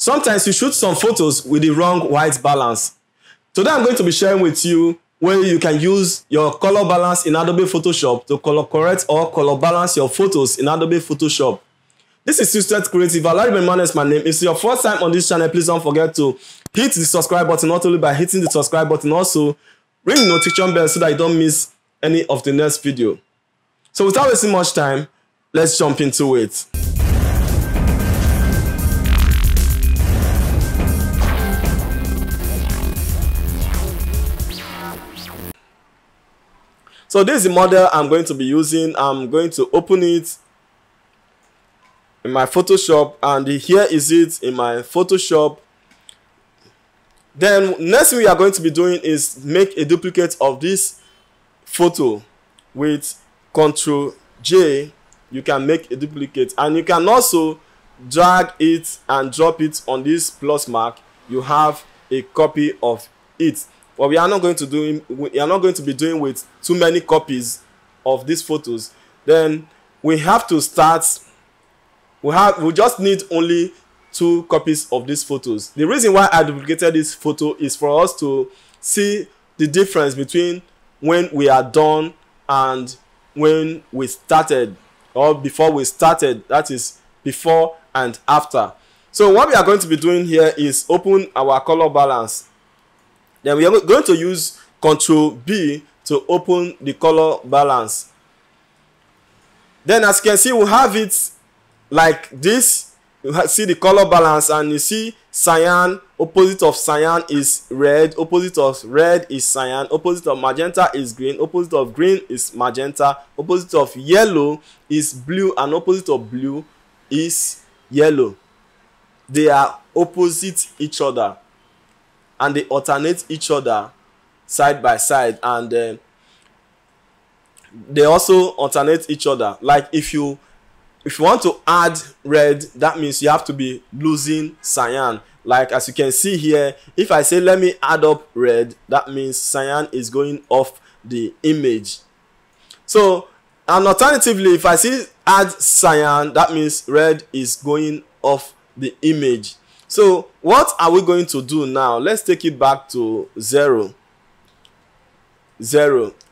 Sometimes you shoot some photos with the wrong white balance. Today I'm going to be sharing with you where you can use your color balance in Adobe Photoshop to color correct or color balance your photos in Adobe Photoshop. This is Twisted Creative. Alaribeman is my name. If it's your first time on this channel, please don't forget to hit the subscribe button, not only by hitting the subscribe button, also ring the notification bell so that you don't miss any of the next video. So without wasting much time, let's jump into it. So this is the model I'm going to be using. I'm going to open it in my Photoshop, and here is it in my Photoshop. Then next thing we are going to be doing is make a duplicate of this photo with Ctrl J. You can make a duplicate, and you can also drag it and drop it on this plus mark. You have a copy of it. But we are not going to be doing with too many copies of these photos. Then we have to start. We just need only 2 copies of these photos. The reason why I duplicated this photo is for us to see the difference between when we are done and when we started, or before we started. That is before and after. So what we are going to be doing here is open our color balance. Then we are going to use Ctrl B to open the color balance. Then as you can see, we have it like this. You see the color balance, and you see cyan. Opposite of cyan is red. Opposite of red is cyan. Opposite of magenta is green. Opposite of green is magenta. Opposite of yellow is blue, and opposite of blue is yellow. They are opposite each other, and they alternate each other side by side, and they also alternate each other. Like if you want to add red, that means you have to be losing cyan. Like as you can see here, if I say let me add up red, that means cyan is going off the image. So, and alternatively, if I say add cyan, that means red is going off the image. So what are we going to do now? Let's take it back to 0.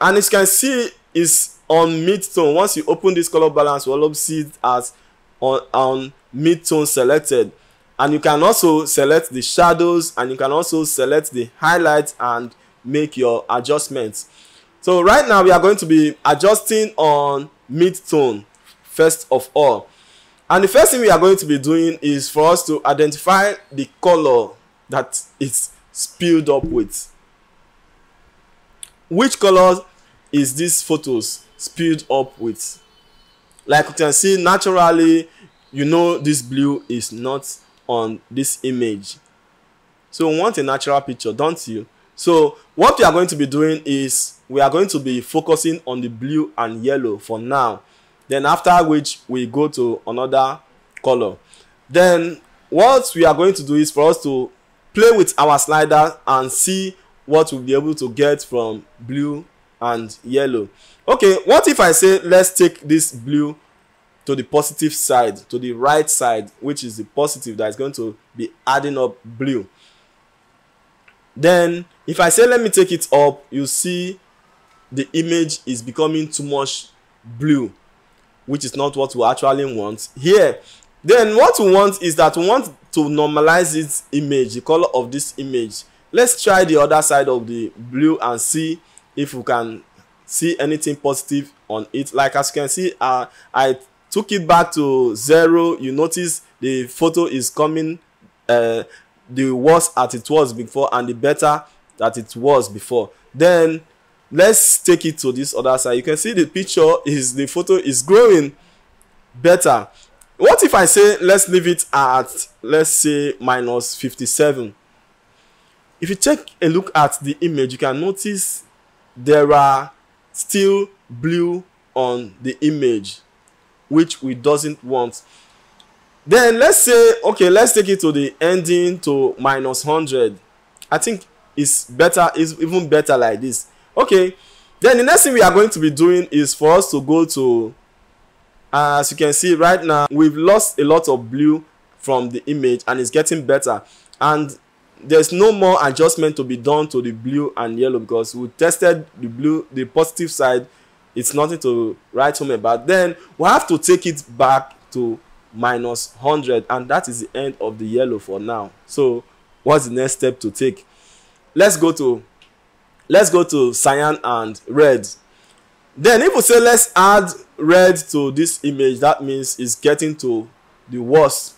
And as you can see, it's on mid-tone. Once you open this color balance, we'll also see it as on mid-tone selected. And you can also select the shadows, and you can also select the highlights and make your adjustments. So right now we are going to be adjusting on mid-tone first of all. And the first thing we are going to be doing is for us to identify the color that it's spilled up with. Which color is these photos spilled up with? Like you can see, naturally, you know this blue is not on this image. So we want a natural picture, don't you? So what we are going to be doing is we are going to be focusing on the blue and yellow for now. Then after which we go to another color. Then what we are going to do is for us to play with our slider and see what we'll be able to get from blue and yellow. Okay, what if I say let's take this blue to the positive side, to the right side, which is the positive that is going to be adding up blue. Then if I say let me take it up, you see the image is becoming too much blue, which is not what we actually want here. Then what we want is that we want to normalize this image, the color of this image. Let's try the other side of the blue and see if we can see anything positive on it. Like as you can see, I took it back to 0. You notice the photo is coming the worse as it was before and the better that it was before. Then let's take it to this other side. You can see the photo is growing better. What if I say let's leave it at, let's say, minus 57? If you take a look at the image, you can notice there are still blue on the image, which we doesn't want. Then let's say, okay, let's take it to the ending to minus 100. I think it's better, it's even better like this. Okay, then the next thing we are going to be doing is for us to go to, as you can see right now, we've lost a lot of blue from the image and it's getting better. And there's no more adjustment to be done to the blue and yellow because we tested the blue, the positive side. It's nothing to write home about. Then we have to take it back to minus 100, and that is the end of the yellow for now. So what's the next step to take? Let's go to cyan and red. Then if we say let's add red to this image, that means it's getting to the worst.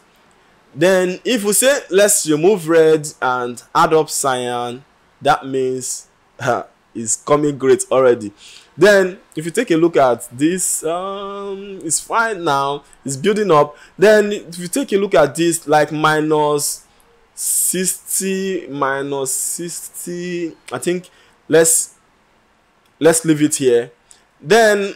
Then if we say let's remove red and add up cyan, that means it's coming great already. Then if you take a look at this, it's fine now, it's building up. Then if you take a look at this, like minus 60, I think let's leave it here. Then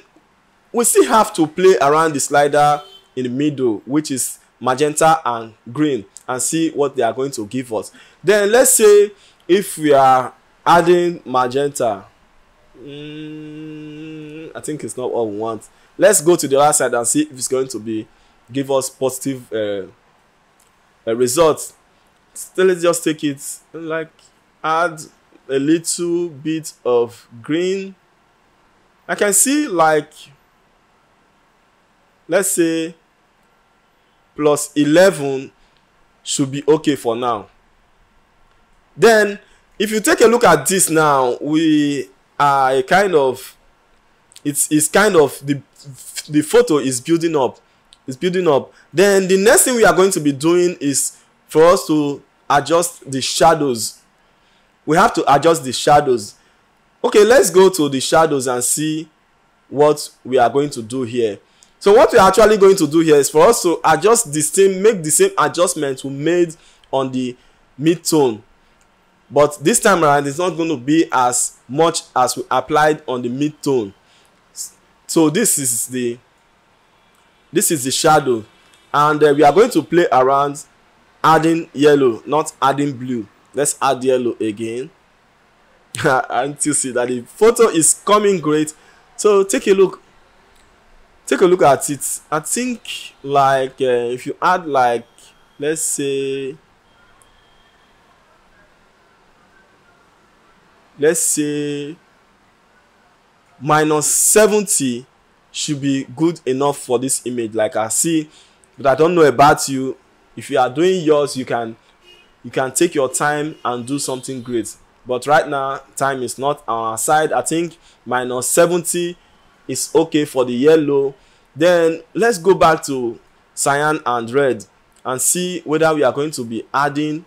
we still have to play around the slider in the middle, which is magenta and green, and see what they are going to give us. Then let's say if we are adding magenta, I think it's not what we want. Let's go to the other side and see if it's going to give us positive results. So let's just take it, like add a little bit of green. I can see, like, let's say plus 11 should be okay for now. Then if you take a look at this now, we are kind of, it's kind of the photo is building up. It's building up. Then the next thing we are going to be doing is for us to adjust the shadows. We have to adjust the shadows. Okay, let's go to the shadows and see what we are going to do here. So what we are actually going to do here is for us to adjust the same, make the same adjustments we made on the mid-tone. But this time around, it's not going to be as much as we applied on the mid-tone. So this is the shadow, and we are going to play around adding yellow, not adding blue. Let's add yellow again. And you see that the photo is coming great. So take a look at it. I think, like, if you add, like, let's say minus 70 should be good enough for this image. Like I see, but I don't know about you. If you are doing yours, you can take your time and do something great. But right now, time is not on our side. I think minus 70 is okay for the yellow. Then let's go back to cyan and red and see whether we are going to be adding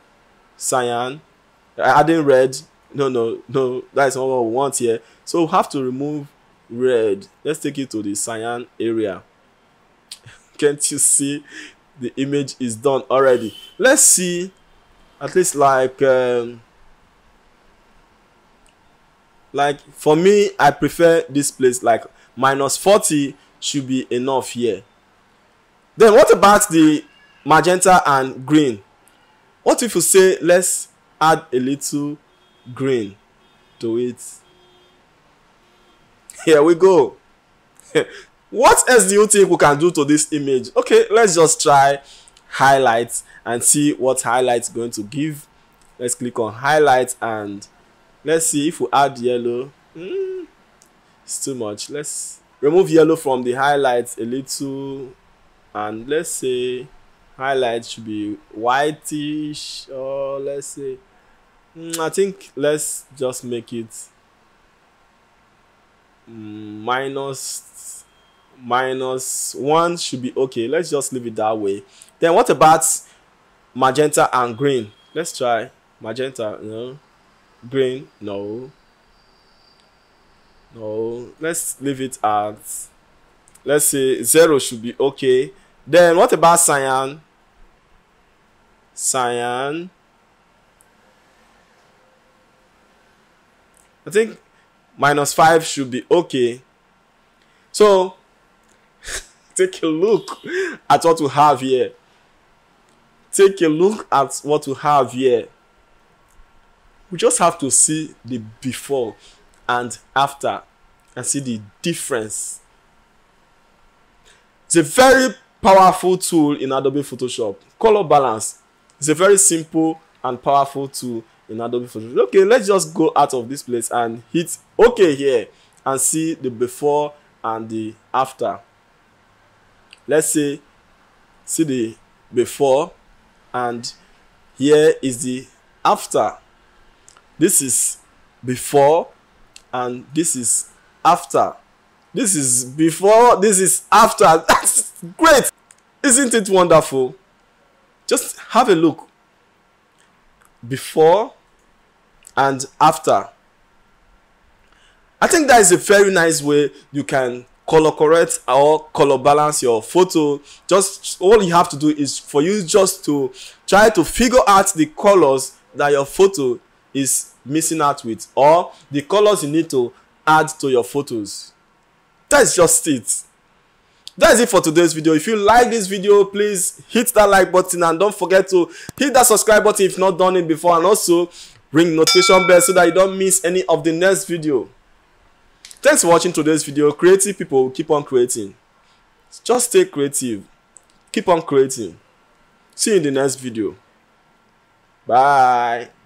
red. No, that is not what we want here. So we have to remove red. Let's take it to the cyan area. Can't you see the image is done already? Let's see, at least, like for me, I prefer this place. Like minus 40 should be enough here. Then what about the magenta and green? What if you say let's add a little green to it? Here we go. What else do you think we can do to this image? Okay, let's just try highlights and see what highlights going to give. Let's click on highlights and let's see if we add yellow. It's too much. Let's remove yellow from the highlights a little, and let's say highlights should be whitish, or let's say I think let's just make it minus 1 should be okay. Let's just leave it that way. Then what about magenta and green? Let's try magenta. No, green. No, let's leave it at, let's say 0 should be okay. Then what about cyan? I think minus 5 should be okay. So take a look at what we have here. We just have to see the before and after and see the difference. It's a very powerful tool in Adobe Photoshop color balance. It's a very simple and powerful tool in Adobe Photoshop. Okay, let's just go out of this place and hit OK here and see the before and the after. Let's see the before, and here is the after. This is before and this is after. This is before, this is after. That's great. Isn't it wonderful? Just have a look. Before and after. I think that is a very nice way you can color correct or color balance your photo. Just all you have to do is for you just to try to figure out the colors that your photo is missing out with, or the colors you need to add to your photos. That's just it. That's it for today's video. If you like this video, please hit that like button and don't forget to hit that subscribe button if not done it before, and also ring notification bell so that you don't miss any of the next video. Thanks for watching today's video. Creative people, keep on creating. Just stay creative. Keep on creating. See you in the next video. Bye.